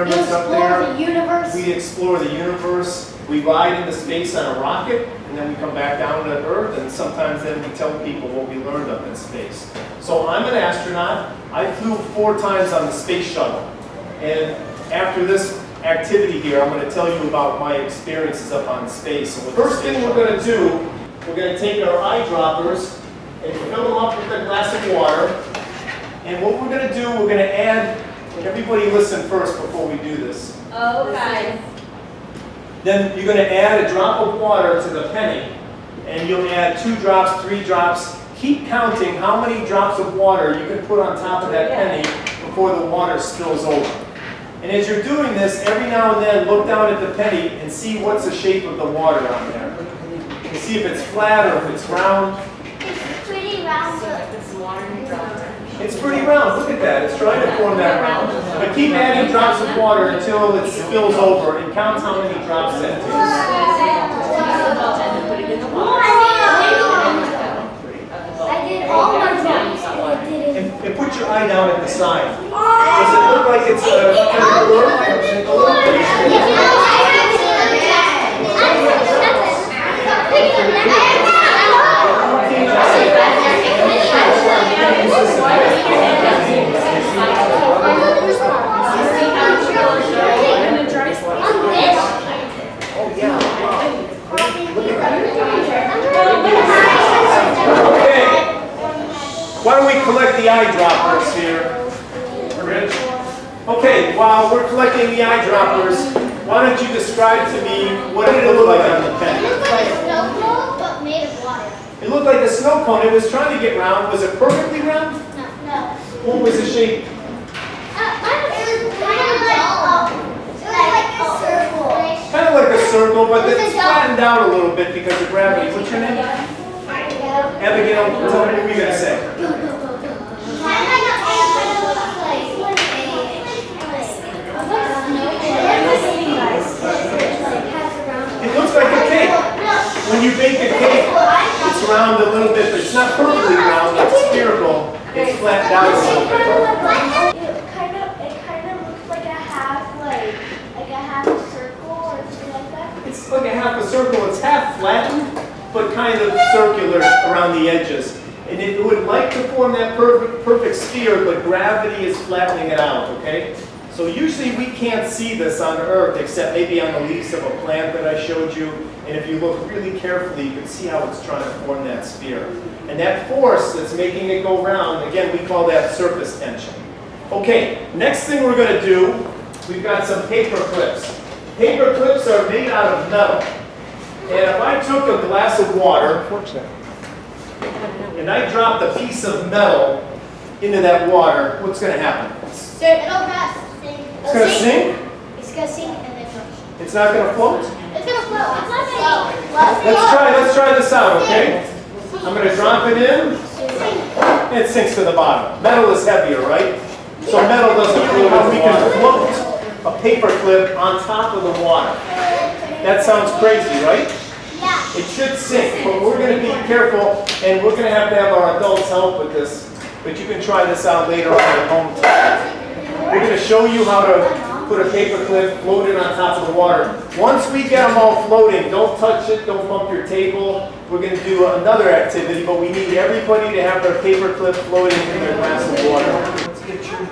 Up there. The universe. We explore the universe. We ride into space on a rocket, and then we come back down to Earth, and sometimes then we tell people what we learned up in space. So I'm an astronaut. I flew 4 times on the space shuttle. And after this activity here, I'm going to tell you about my experiences up on space. So the first thing we're going to do, we're going to take our eyedroppers and fill them up with a glass of water. And what we're going to do, we're going to add, and everybody listen first before we do this. Okay. Then you're going to add a drop of water to the penny, and you'll add 2 drops, 3 drops. Keep counting how many drops of water you can put on top of that penny before the water spills over. And as you're doing this, every now and then look down at the penny and see what's the shape of the water on there. You see if it's flat or if it's round. It's pretty round. It's pretty round. Look at that. It's trying to form that round. But keep adding drops of water until it spills over, and count how many drops that takes. I did all my drops. And put your eye down at the side. Does it look like it's a kind of Why don't we collect the eyedroppers here? Rich? Okay, while we're collecting the eyedroppers, why don't you describe to me what did it look like on the pen? It looked like a snow cone, but made of water. It looked like a snow cone. It was trying to get round. Was it perfectly round? No. What was the shape? It was like a circle. Kind of like a circle, but it's flattened out a little bit because of gravity. What's your name? Abigail, tell me what you're going to say. It looks like a cake. When you bake a cake, it's round a little bit, but it's not perfectly round, it's spherical. It's flattened out a little bit. It kind of looks like a half a circle or something like that. It's like a half a circle. It's half flattened, but kind of circular around the edges. And it would like to form that perfect sphere, but gravity is flattening it out, okay? So usually we can't see this on Earth, except maybe on the leaves of a plant that I showed you. And if you look really carefully, you can see how it's trying to form that sphere. And that force that's making it go round, again, we call that surface tension. Okay, next thing we're going to do, we've got some paper clips. Paper clips are made out of metal. And if I took a glass of water, and I dropped a piece of metal into that water, what's going to happen? It'll rest. It's going to sink? It's going to sink and then go. It's not going to float? It's going to float. It's not going to float. Let's try this out, okay? I'm going to drop it in, and it sinks to the bottom. Metal is heavier, right? So metal doesn't float. We can float a paper clip on top of the water. That sounds crazy, right? Yeah. It should sink, but we're going to be careful, and we're going to have our adults help with this. But you can try this out later on at home. We're going to show you how to put a paper clip floated on top of the water. Once we get them all floating, don't touch it, don't bump your table. We're going to do another activity, but we need everybody to have their paper clip floating in their glass of water. Let's get your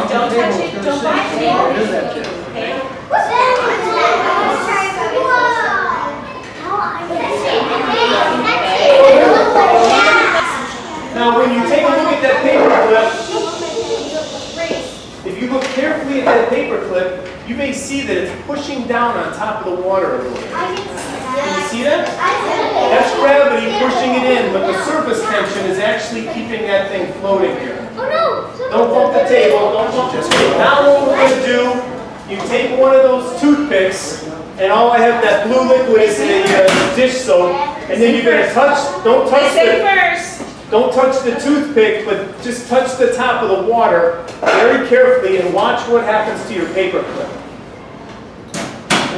Don't touch it, don't bite it. Now when you take a look at that paper clip, if you look carefully at that paper clip, you may see that it's pushing down on top of the water a little bit. Can you see that? That's gravity pushing it in, but the surface tension is actually keeping that thing floating here. Don't bump the table, don't bump the table. Now what we're going to do, you take one of those toothpicks, and all I have that blue liquid is a dish soap, and then you're going to touch, don't touch the toothpick, but just touch the top of the water very carefully and watch what happens to your paper clip.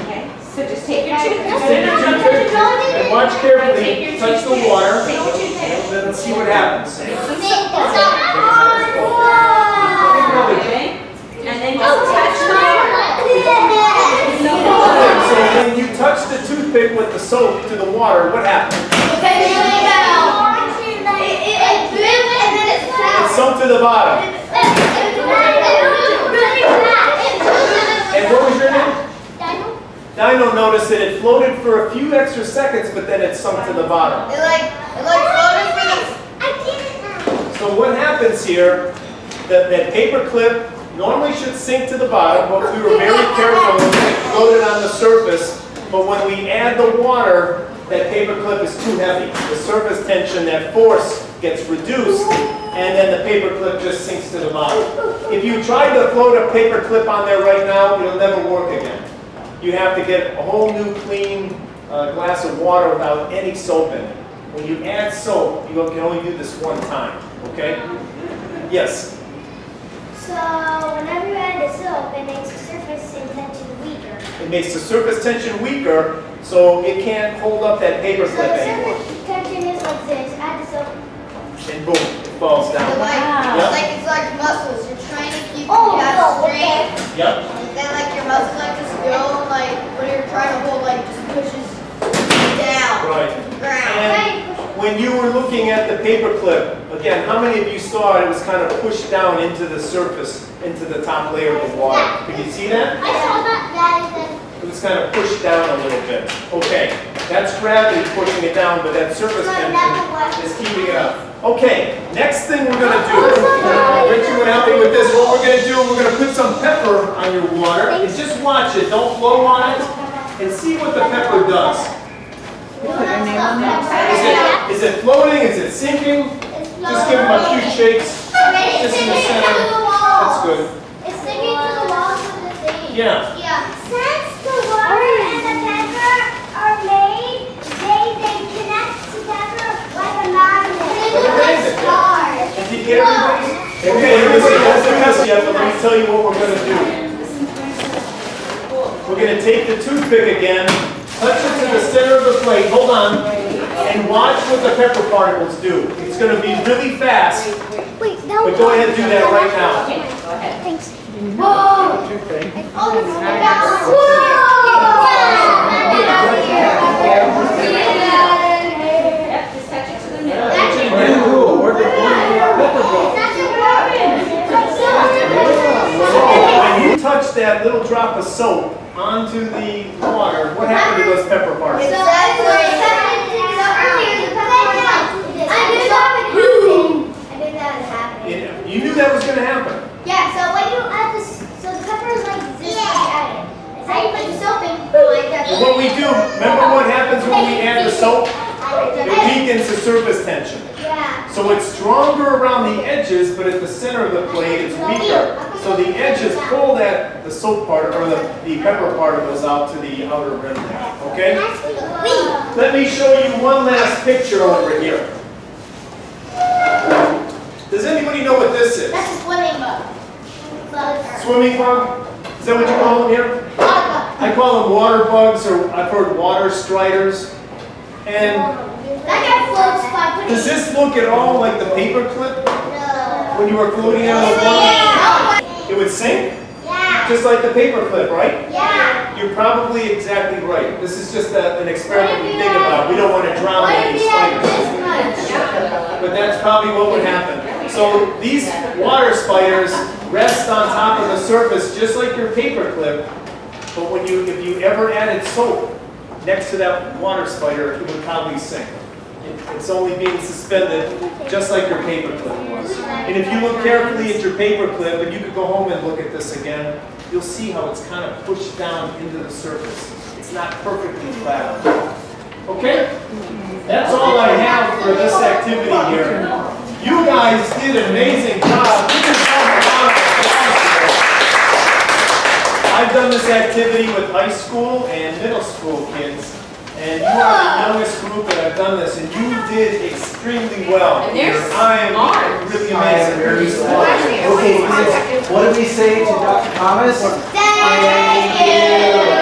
Okay, so just take your toothpick. And watch carefully, touch the water, and then see what happens. It's not on. So when you touch the toothpick with the soap to the water, what happens? It sunk to the bottom. And what was your name? Dino noticed that it floated for a few extra seconds, but then it sunk to the bottom. It like floated for the. So what happens here, that paper clip normally should sink to the bottom, but we were very careful when it floated on the surface. But when we add the water, that paper clip is too heavy. The surface tension, that force gets reduced, and then the paper clip just sinks to the bottom. If you tried to float a paper clip on there right now, it'll never work again. You have to get a whole new clean glass of water without any soap in it. When you add soap, you can only do this one time, okay? Yes? So whenever you add the soap, it makes the surface tension weaker. It makes the surface tension weaker, so it can't hold up that paper So clip the anymore. surface tension is like this. Add the soap. And boom, it falls down. It's like muscles. You're trying to keep Oh, that no, straight. Yep. And then like your muscles like just go like when you're trying to hold like just pushes down. Right. To the ground. And when you were looking at the paper clip, again, how many of you saw it was kind of pushed down into the surface, into the top layer of the water? Could you see that? I saw that. It was kind of pushed down a little bit. Okay, that's gravity pushing it down, but that surface tension is keeping it up. Okay, next thing we're going to do, Richie would help me with this. What we're going to do, we're going to put some pepper on your water, and just watch it. Don't blow on it, and see what the pepper does. Is it floating? Is it sinking? Just give them a few shakes. Just in the center. That's good. It's sticking to the walls of the thing. Yeah. Since the water and the pepper are made, they connect together like a magnet. Like a magnet, yeah. Did you get everybody? Okay, listen, that's the test yet, but let me tell you what we're going to do. We're going to take the toothpick again, touch it to the center of the plate, hold on, and watch what the pepper particles do. It's going to be really fast, Wait, no. but go ahead and do that right now. Thanks. Whoa! Oh, this is Yep, just touch it to the middle. So when you touch that little drop of soap onto the water, what happened to those pepper particles? You knew that was going to happen. Yeah, so when you add this, so the pepper is like this when you add it. It's how you put the soap in, like that. And what we do, remember what happens when we add the soap? It weakens the surface tension. Yeah. So it's stronger around the edges, but at the center of the plate it's weaker. So the edges pull the soap part, or the pepper particles out to the outer rim there. Okay? Let me show you one last picture over here. Does anybody know what this is? That's a swimming bug. Swimming bug? Is that what you call them here? I call them water bugs, or I've heard water striders. And That guy floats by putting. does this look at all like the paper clip No. when you were floating out of the water? Yeah. It would sink? Yeah. Just like the paper clip, right? Yeah. You're probably exactly right. This is just an experiment we think about. We don't want to drown What if any he had spiders. this much? But that's probably what would happen. So these water spiders rest on top of the surface just like your paper clip. But if you ever added soap next to that water spider, it would probably sink. It's only being suspended just like your paper clip was. And if you look carefully at your paper clip, and you could go home and look at this again, you'll see how it's kind of pushed down into the surface. It's not perfectly flat. Okay? That's all I have for this activity here. You guys did an amazing job. Give yourself a round of applause. I've done this activity with high school and middle school kids. And you are the youngest group that I've done this, and you did extremely well. And they're I am smart. really amazing. Very smart. Okay, what did we say to Dr. Thomas? Thank you.